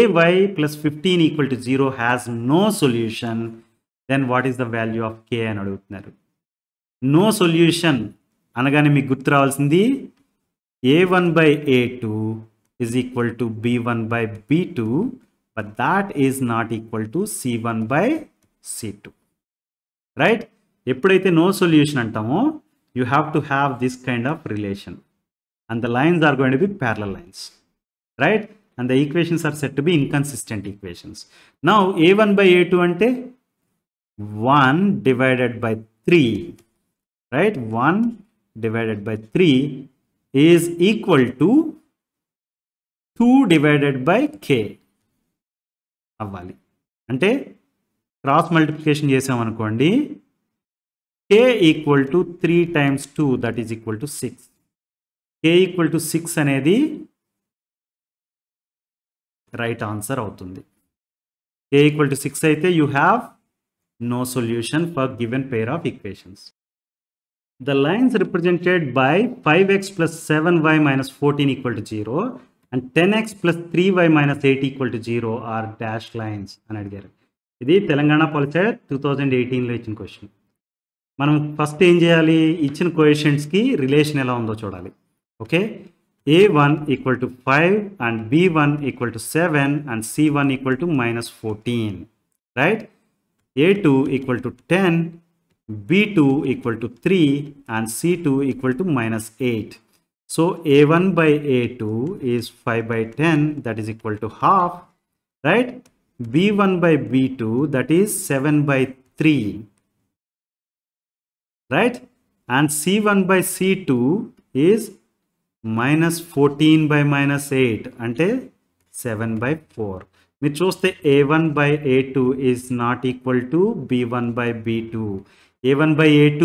plus 15 equal to 0 has no solution, then what is the value of k అని అడుగుతున్నారు. No solution అనగానే మీకు గుర్తు రావాల్సింది a1/a2 is equal to b1/b2, but that is not equal to c1/c2. Right? ఎప్పుడైతే no solution అంటామో you have to have this kind of relation and the lines are going to be parallel lines, right? And the equations are said to be inconsistent equations. Now a1/a2 ante 1 divided by 3, right? 1 divided by 3 is equal to 2 divided by k అవ్వాలి. అంటే cross multiplication చేసాం అనుకోండి, k equal to 3 times 2, that is equal to 6. k equal to 6 అనేది right answer అవుతుంది. k equal to 6 అయితే you have no solution for given pair of equations. The lines represented by 5x plus 7y minus 14 equal to 0 and 10x plus 3y minus 8 equal to 0 are dashed lines అని అడిగారు. ఇది Telangana POLYCET 2018లో ఇచ్చిన question. మనం first ఏం చేయాలి, ఇచ్చిన కోఎఫిషియెంట్స్కి relation ఎలా ఉందో చూడాలి. Okay, a1 equal to 5 and b1 equal to 7 and c1 equal to minus 14, right? a2 equal to 10, b2 equal to 3 and c2 equal to minus 8. So a1 by a2 is 5 by 10, that is equal to half, right? b1 by b2, that is 7 by 3, right? And c1 by c2 is minus 14 by minus 8 అంటే 7 by 4. మీరు చూస్తే a1 by a2 is not equal to b1 by b2. a1 by a2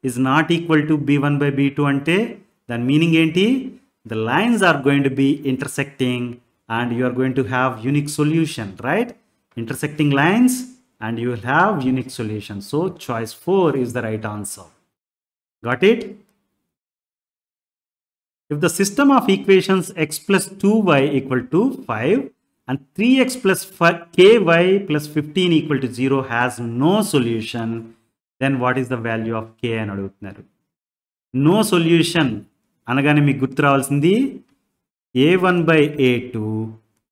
is not equal to b1 by b2 అంటే దాని meaning ఏంటి? The lines are going to be intersecting and you are going to have unique solution, right? Intersecting lines and you will have unique solution. So choice 4 is the right answer. Got it? If the system of equations x plus 2y equal to 5 and 3x plus ky plus 15 equal to 0 has no solution, then what is the value of k అని అడుగుతున్నారు. No solution అనగానే మీకు గుర్తు రావాల్సింది a1/a2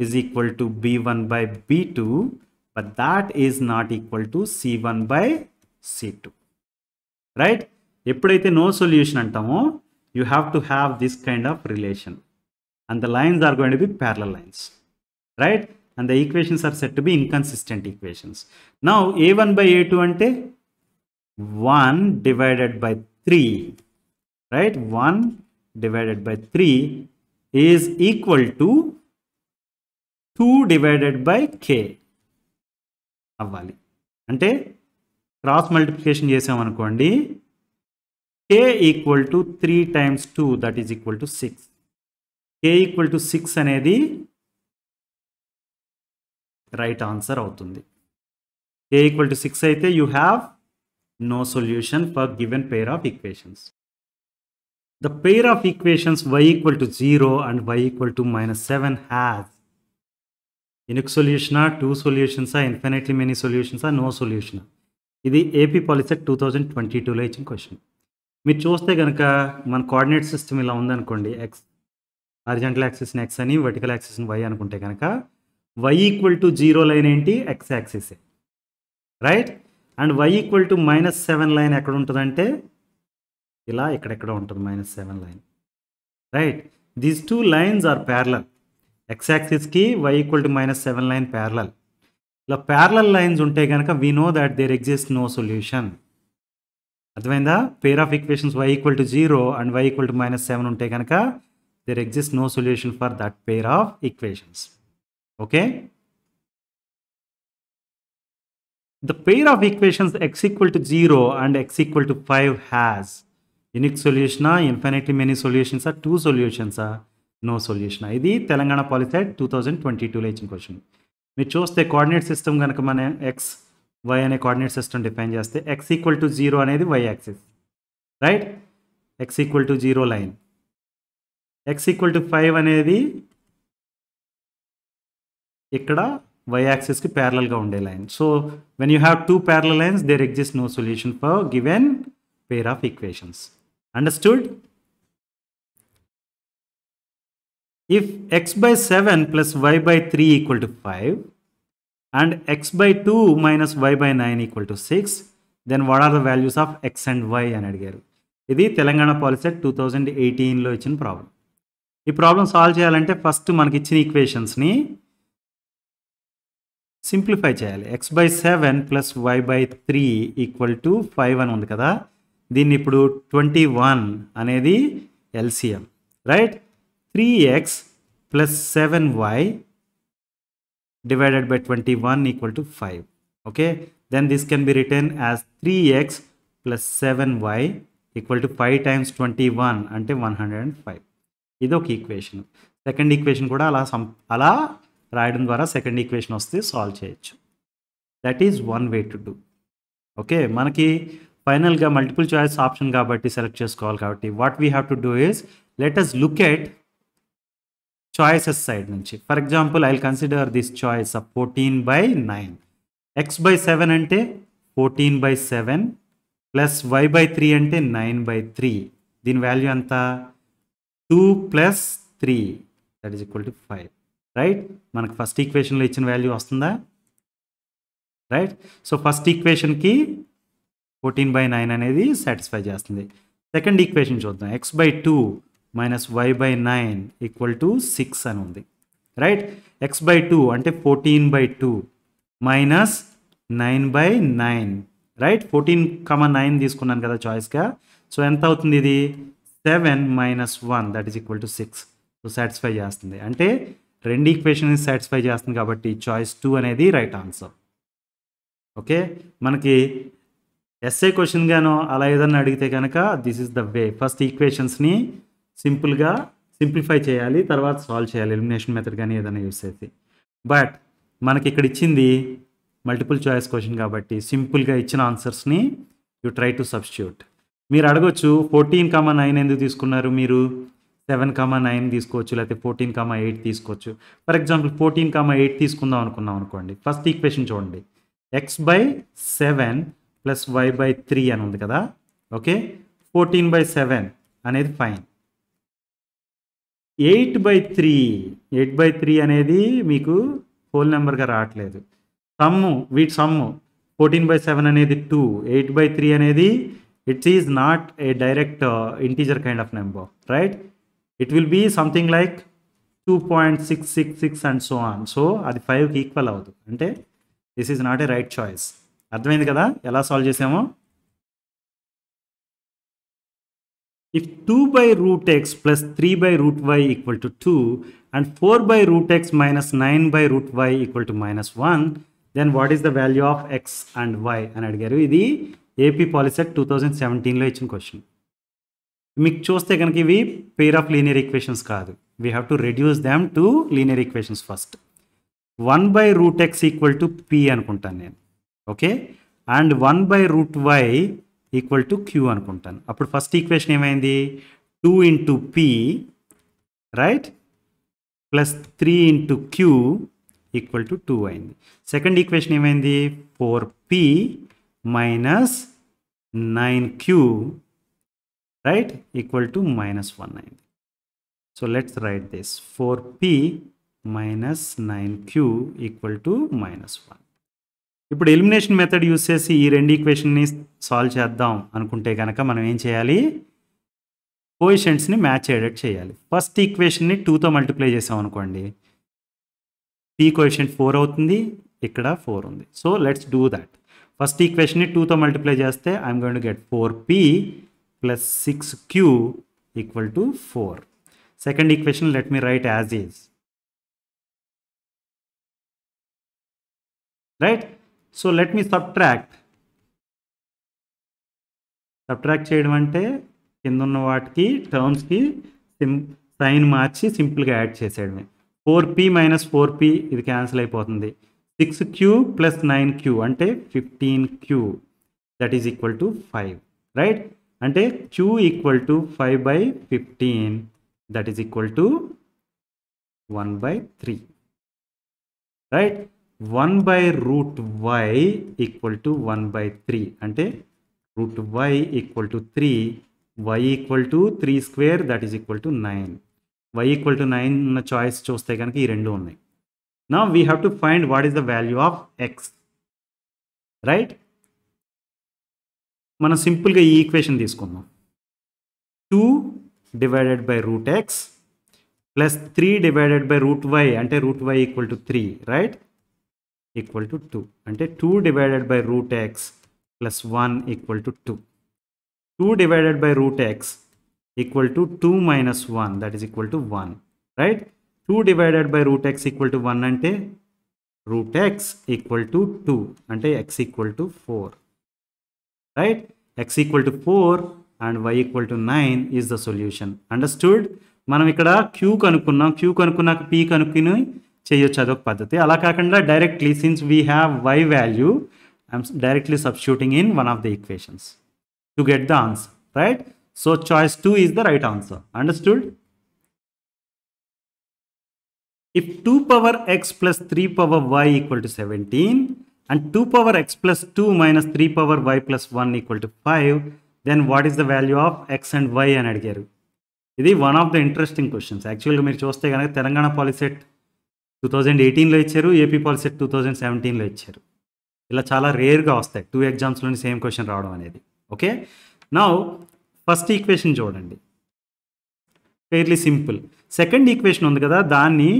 is equal to b1/b2, but that is not equal to c1/c2, right? ఎప్పుడైతే no solution అంటామో you have to have this kind of relation and the lines are going to be parallel lines, right? And the equations are said to be inconsistent equations. Now a1/a2 ante 1 divided by 3, right? 1 divided by 3 is equal to 2 divided by k అవ్వాలి. అంటే cross multiplication చేసాం అనుకోండి, k equal to 3 times 2, that is equal to 6. k equal to 6 అనేది right answer అవుతుంది. k equal to 6 అయితే you have no solution for given pair of equations. The pair of equations y equal to 0 and y equal to minus 7 has unique solution, 2 solutions, infinitely many solutions, no solution. ఇది AP POLYCET 2022లో ఇచ్చిన question. మీరు చూస్తే కనుక మన coordinate system ఇలా ఉందనుకోండి, x horizontal యాక్సిస్ని x అని, వర్టికల్ యాక్సిస్ని వై అనుకుంటే కనుక y ఈక్వల్ టు 0 లైన్ ఏంటి? ఎక్స్ యాక్సిసే, right? And y equal to minus 7 line ఎక్కడ ఉంటుందంటే ఇలా ఎక్కడెక్కడ ఉంటుంది -7 line, right? These two lines are parallel. X యాక్సిస్కి y equal to -7 line parallel. ఇలా ప్యారలల్ లైన్స్ ఉంటే కనుక we know that there exist no solution. అర్థమైందా? Pair of equations y equal to 0 and y equal to -7 ఉంటే కనుక there exist no solution for that pair of equations. Okay, the pair of equations x equal to 0 and x equal to 5 has unique solution, infinitely many solutions, 2 solutions, no solution. ఇది Telangana POLYCET 2022లో ఇచ్చిన question. మీరు చూస్తే coordinate system కనుక మనం x y అనే coordinate system define చేస్తే x equal to 0 అనేది y axis, right? X equal to 0 line. X equal to 5 అనేది ఇక్కడ y యాక్సిస్కి ప్యారలల్గా ఉండే line. So when you have 2 parallel lines, there exists no solution for given pair of equations. Understood? If x by 7 plus y by 3 equal to 5 and x by 2 minus y by 9 equal to 6, then what are the values of x and y అని అడిగారు. ఇది Telangana POLYCET 2018లో ఇచ్చిన problem. ఈ problem solve చేయాలంటే first మనకి ఇచ్చిన ఈక్వేషన్స్ని సింప్లిఫై చేయాలి. X by 7 plus y by 3 equal to 5 అని ఉంది కదా, దీన్ని ఇప్పుడు 21 అనేది LCM, right? 3x plus 7y divided by 21 equal to 5. Okay, then this can be written as 3x plus 7y equal to 5 times 21 అంటే 105. ఇది ఒక ఈక్వేషన్. సెకండ్ ఈక్వేషన్ కూడా అలా రాయడం ద్వారా సెకండ్ ఈక్వేషన్ వస్తే సాల్వ్ చేయొచ్చు. That is one way to do. Okay, మనకి ఫైనల్గా మల్టిపుల్ చాయిస్ ఆప్షన్ కాబట్టి సెలెక్ట్ చేసుకోవాలి కాబట్టి what we have to do is let us look at choices side నుంచి. For example I will consider this choice of 14/9. X by 7 అంటే 14/7 plus y by 3 అంటే 9/3. దీని value ఎంత? 2 + 3 that is equal to 5, right? మనకు first ఈక్వేషన్లో ఇచ్చిన value వస్తుందా? Right. So first ఈక్వేషన్కి 14/9 అనేది satisfy చేస్తుంది. సెకండ్ ఈక్వేషన్ చూద్దాం. X by 2 minus y by 9 equal to 6 అని ఉంది, రైట్? ఎక్స్ బై 2 అంటే 14/2 మైనస్ 9/9, రైట్? 14,9 తీసుకున్నాను కదా చాయిస్గా. సో ఎంత అవుతుంది ఇది? 7 - 1 that is equal to 6. So satisfy చేస్తుంది, అంటే రెండు ఈక్వేషన్ సాటిస్ఫై చేస్తుంది కాబట్టి చాయిస్ 2 అనేది రైట్ ఆన్సర్. ఓకే, మనకి ఎస్ఏ క్వశ్చన్ గానో అలా ఏదన్నా అడిగితే కనుక this is the way. First ఈక్వేషన్స్ని సింపుల్గా సింప్లిఫై చేయాలి, తర్వాత సాల్వ్ చేయాలి ఎలిమినేషన్ మెథడ్ కానీ ఏదైనా యూస్ చేసి. బట్ మనకి ఇక్కడ ఇచ్చింది మల్టిపుల్ చాయిస్ క్వశ్చన్ కాబట్టి సింపుల్గా ఇచ్చిన ఆన్సర్స్ని యూ ట్రై టు సబ్స్టిట్యూట్. మీరు అడగొచ్చు 14,9 ఎందుకు తీసుకున్నారు మీరు? 7,9 తీసుకోవచ్చు, లేకపోతే 14,8 తీసుకోవచ్చు. ఫర్ ఎగ్జాంపుల్ 14,8 తీసుకుందాం అనుకున్నాం అనుకోండి. ఫస్ట్ ఈక్వేషన్ చూడండి, x by 7 plus y by 3 అని ఉంది కదా. ఓకే, 14/7 అనేది ఫైన్. 8/3 అనేది మీకు హోల్ నెంబర్గా రావట్లేదు. వీటి సమ్ము 14/7 అనేది 2, 8/3 అనేది it is not a direct integer kind of number, right? It will be something like 2.666 and so on. So అది 5కి ఈక్వల్ అవుతుంది, అంటే this is not a right choice. అర్థమైంది కదా ఎలా సాల్వ్ చేసామో? If 2/√x plus 3/√y equal to 2 and 4/√x minus 9/√y equal to -1, then what is the value of x and y అని అడిగారు. ఇది ఏపీ పాలిసెట్ 2017లో ఇచ్చిన క్వశ్చన్. మీకు చూస్తే కనుక ఇవి పేర్ ఆఫ్ లీనియర్ ఈక్వేషన్స్ కాదు. We have to reduce them to linear equations first. 1/√x equal to p అనుకుంటాను నేను, okay? And 1/√y equal to q అనుకుంటాను. అప్పుడు ఫస్ట్ ఈక్వేషన్ ఏమైంది? 2 × p, right, plus 3 × q equal to 2 అయింది. Second equation ఏమైంది? 4p minus 9q, right, equal to -1 అయింది. So let's write this 4p minus 9q equal to -1. ఇప్పుడు elimination method use చేసి ఈ రెండు ఈక్వేషన్ని సాల్వ్ చేద్దాం అనుకుంటే కనుక మనం ఏం చేయాలి? కోఎఫిషియెంట్స్ని మ్యాచ్ అయ్యేటట్టు చేయాలి. ఫస్ట్ ఈక్వేషన్ని 2తో మల్టిప్లై చేసాం అనుకోండి, p కోఎఫిషియెంట్ 4 అవుతుంది, ఇక్కడ 4 ఉంది. So let's do that. First ఈక్వేషన్ని 2తో మల్టిప్లై చేస్తే I'm going to get 4p plus 6q equal to 4. Second equation let me right as is, right? So let me subtract చేయడం అంటే కింద ఉన్న వాటికి టర్మ్స్కి సైన్ మార్చి సింపుల్గా యాడ్ చేసేయడమే. 4p మైనస్ 4p ఇది క్యాన్సిల్ అయిపోతుంది. 6q ప్లస్ 9q అంటే 15q that is equal to 5, right? అంటే q equal to 5/15 that is equal to 1/3, right? 1 by root y equal to 1 by 3 అంటే root y equal to 3, y equal to 3 square that is equal to 9. y equal to 9 ఉన్న choice చూస్తే కనుక ఈ రెండు ఉన్నాయి. Now we have to find what is the value of x, right? మనం సింపుల్గా ఈ ఈక్వేషన్ తీసుకుందాం. 2 divided by root x plus 3 divided by root y అంటే root y equal to 3, right? Equal to 2 అంటే 2 divided by root x plus 1 equal to 2. 2 divided by root x equal to 2 minus 1 that is equal to 1, right? 2 divided by root x equal to 1 అంటే root x equal to 2 అంటే x equal to 4, right? x equal to 4 and y equal to 9 is the solution. Understood? మనం ఇక్కడ q కనుక్కున్నాం, q కనుక్కున్నాక p కనుక్కుని చేయొచ్చు, అదొక పద్ధతి. అలా కాకుండా directly since we have y value, I'm directly substituting in one of the equations to get the answer, right? So choice 2 is the right answer. Understood? If 2 power x plus 3 power y equal to 17 and 2 power x plus 2 minus 3 power y plus 1 equal to 5, then what is the value of x and y అని అడిగారు. ఇది one of the interesting questions. యాక్చువల్గా మీరు చూస్తే కనుక Telangana POLYCET 2018లో ఇచ్చారు, AP POLYCET 2017లో ఇచ్చారు. ఇలా చాలా రేర్గా వస్తాయి 2 ఎగ్జామ్స్లోని సేమ్ క్వశ్చన్ రావడం అనేది. ఓకే, నౌ ఫస్ట్ ఈక్వేషన్ చూడండి, ఫెయిర్లీ సింపుల్. సెకండ్ ఈక్వేషన్ ఉంది కదా, దాన్ని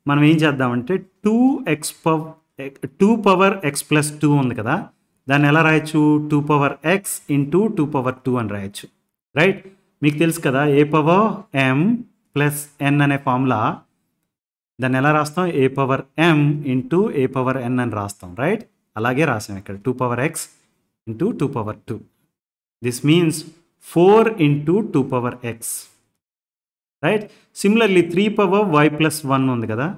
మనం ఏం చేద్దామంటే 2 పవర్ ఎక్స్ ప్లస్ 2 ఉంది కదా, దాన్ని ఎలా రాయొచ్చు? 2 పవర్ ఎక్స్ ఇంటూ 2 పవర్ 2 అని రాయొచ్చు, రైట్? మీకు తెలుసు కదా ఏ పవర్ ఎం ప్లస్ ఎన్ అనే ఫార్ములా, దాన్ని ఎలా రాస్తాం? A power m into a power n అని రాస్తాం, రైట్? అలాగే రాసాం ఇక్కడ 2 power x into 2 power 2. This means 4 into 2 power x, right? Similarly 3 power y plus 1 ఉంది కదా,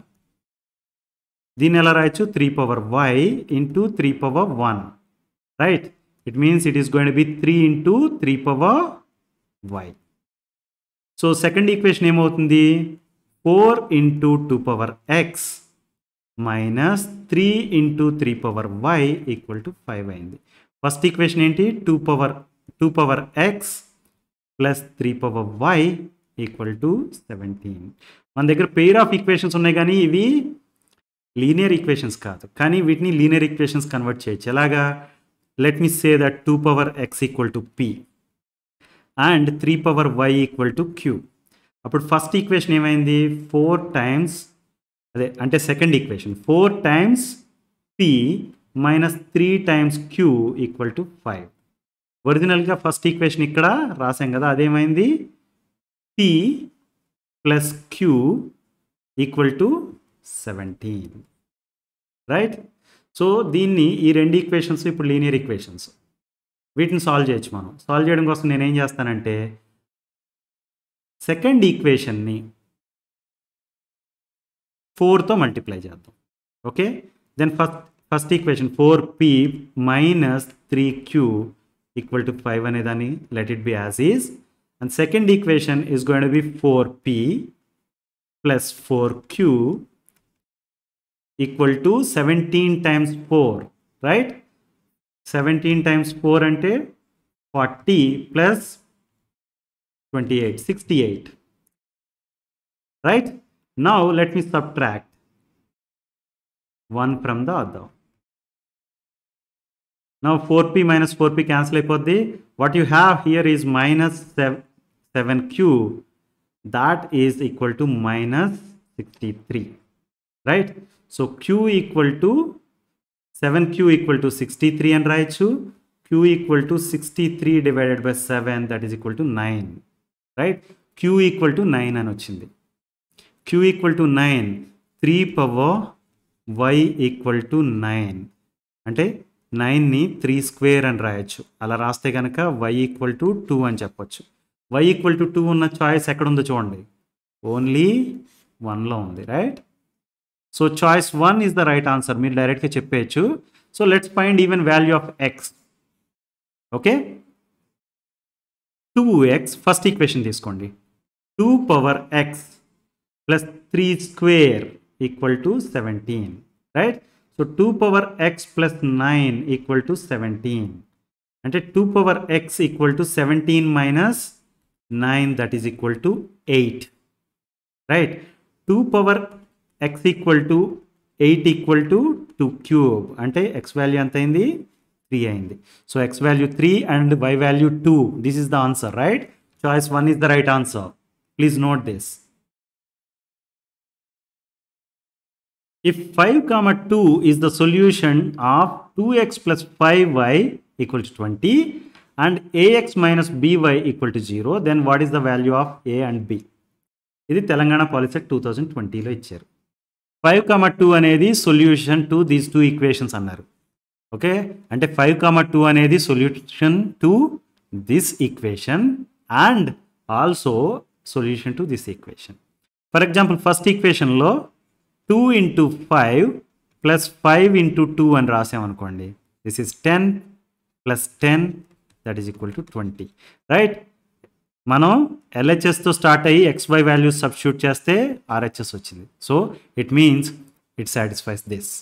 దీన్ని ఎలా రాయొచ్చు? 3 power y into 3 power 1, right? It means it is going to be 3 into 3 power y. So second equation ఏమవుతుంది? 4 into 2 power x minus 3 into 3 power y equal to 5 అయింది. First equation ఏంటి? 2 power x plus 3 power y equal to 17. మన దగ్గర pair of equations ఉన్నాయి, కానీ ఇవి linear equations కాదు, కానీ వీటిని లీనియర్ ఈక్వేషన్స్ కన్వర్ట్ చేయొచ్చు. ఎలాగా? Let me say that 2 power x equal to p and 3 power y equal to q. అప్పుడు ఫస్ట్ ఈక్వేషన్ ఏమైంది? 4 టైమ్స్, అదే అంటే second equation 4 times p minus 3 times q equal to 5. ఒరిజినల్గా ఫస్ట్ ఈక్వేషన్ ఇక్కడ రాసాం కదా, అదేమైంది? P plus q equal to 17, right? So దీన్ని ఈ రెండు ఈక్వేషన్స్ ఇప్పుడు లీనియర్ ఈక్వేషన్స్, వీటిని సాల్వ్ చేయొచ్చు. మనం సాల్వ్ చేయడం కోసం నేను ఏం చేస్తానంటే సెకండ్ ఈక్వేషన్ని 4తో మల్టిప్లై చేద్దాం. Okay, then first equation 4p minus 3q equal to 5 అనేదాన్ని let it be as is, and second equation is going to be 4p plus 4q equal to 17 times 4, right? 17 times 4 అంటే 40 plus 28, 68, right? Now let me subtract one from the other. Now 4p minus 4p cancel అయిపోద్ది. What you have here is minus 7q, that is equal to minus 63, right? So q equal to 7q equal to 63 and రాయొచ్చు. q equal to 63 divided by 7, that is equal to 9, right? q equal to 9 అని వచ్చింది. q equal to 9, 3 power y equal to 9 అంటే 9ని 3 square అని రాయొచ్చు. అలా రాస్తే కనుక y equal to 2 అని చెప్పొచ్చు. y equal to 2 ఉన్న చాయిస్ ఎక్కడ ఉందో చూడండి, ఓన్లీ 1లో ఉంది, right? So choice 1 is the right answer, మీరు డైరెక్ట్గా చెప్పేయచ్చు. So let's find even value of x. Okay, 2x first equation తీసుకోండి, 2 power x plus 3 square equal to 17, right? So so 2 power x plus 9 equal to 17. అంటే 2 power x equal to 17 minus 9, that is equal to 8. Right? 2 power x equal to 8 equal to 2 cube. అంటే x value ఎంత అయింది? 3 అయింది. So x value 3 and y value 2. This is the answer, right? Choice 1 is the right answer. Please note this. If 5 comma 2 is the solution of 2x plus 5y equal to 20 and ax minus by equal to 0, then what is the value of a and b? ఇది Telangana POLYCET 2020లో ఇచ్చారు. 5 comma 2 అనేది solution to these two equations అన్నారు. Okay, అంటే 5 comma 2 అనేది solution to this equation and also solution to this equation. For example first ఈక్వేషన్లో 2 into 5 plus 5 into 2 అని రాసామనుకోండి. This is 10 plus 10, that is equal to 20. రైట్, మనం ఎల్హెచ్ఎస్తో స్టార్ట్ అయ్యి XY వాల్యూస్ సబ్స్టిట్యూట్ చేస్తే RHS వచ్చింది. So it means it satisfies this.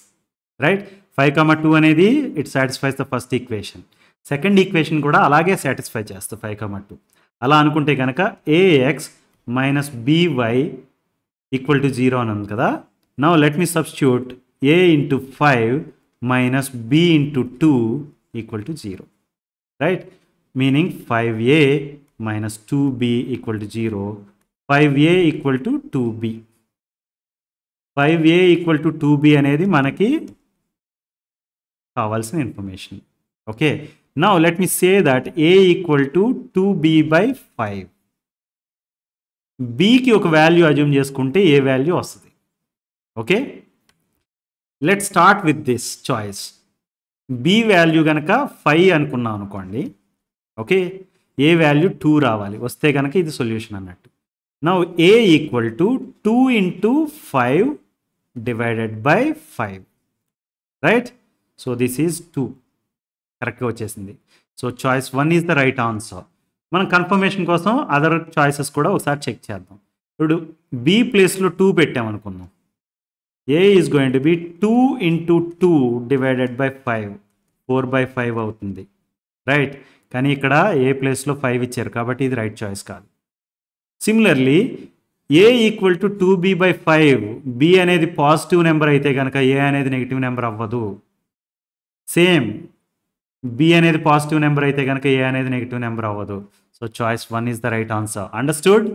Right, 5 comma 2 అనేది it satisfies the first equation. Second equation కూడా అలాగే సాటిస్ఫై చేస్తుంది 5 comma 2. అలా అనుకుంటే కనుక AX minus BY equal to 0 అని ఉంది కదా. Now let me substitute a into 5 minus b into 2 equal to 0. Right? Meaning 5a minus 2b equal to 0. 5a equal to 2b. 5a equal to 2b అనేది మనకి కావాల్సిన information. Okay, now let me say that a equal to 2b by 5. bకి ఒక value assume చేసుకుంటే ఏ value వస్తుంది. Okay, let start with this choice. B value కనుక 5 అనుకున్నాం అనుకోండి. ఓకే, ఏ వాల్యూ 2 రావాలి, వస్తే కనుక ఇది సొల్యూషన్ అన్నట్టు. Now A equal to 2 into 5 divided by 5. Right, so this is 2. కరెక్ట్గా వచ్చేసింది. So choice 1 is the right answer. మనం కన్ఫర్మేషన్ కోసం అదర్ చాయిసెస్ కూడా ఒకసారి చెక్ చేద్దాం. ఇప్పుడు బి ప్లేస్లో 2 పెట్టామనుకుందాం. a is going to be 2 into 2 divided by 5. 4 by 5 అవుతుంది. రైట్, కానీ ఇక్కడ ఏ ప్లేస్లో 5 ఇచ్చారు కాబట్టి ఇది రైట్ చాయిస్ కాదు. Similarly a equal to 2b by 5. b అనేది పాజిటివ్ నెంబర్ అయితే కనుక a అనేది నెగిటివ్ నెంబర్ అవ్వదు. సేమ్ b అనేది పాజిటివ్ నెంబర్ అయితే కనుక a అనేది నెగిటివ్ నెంబర్ అవ్వదు. So choice 1 is the right answer. Understood?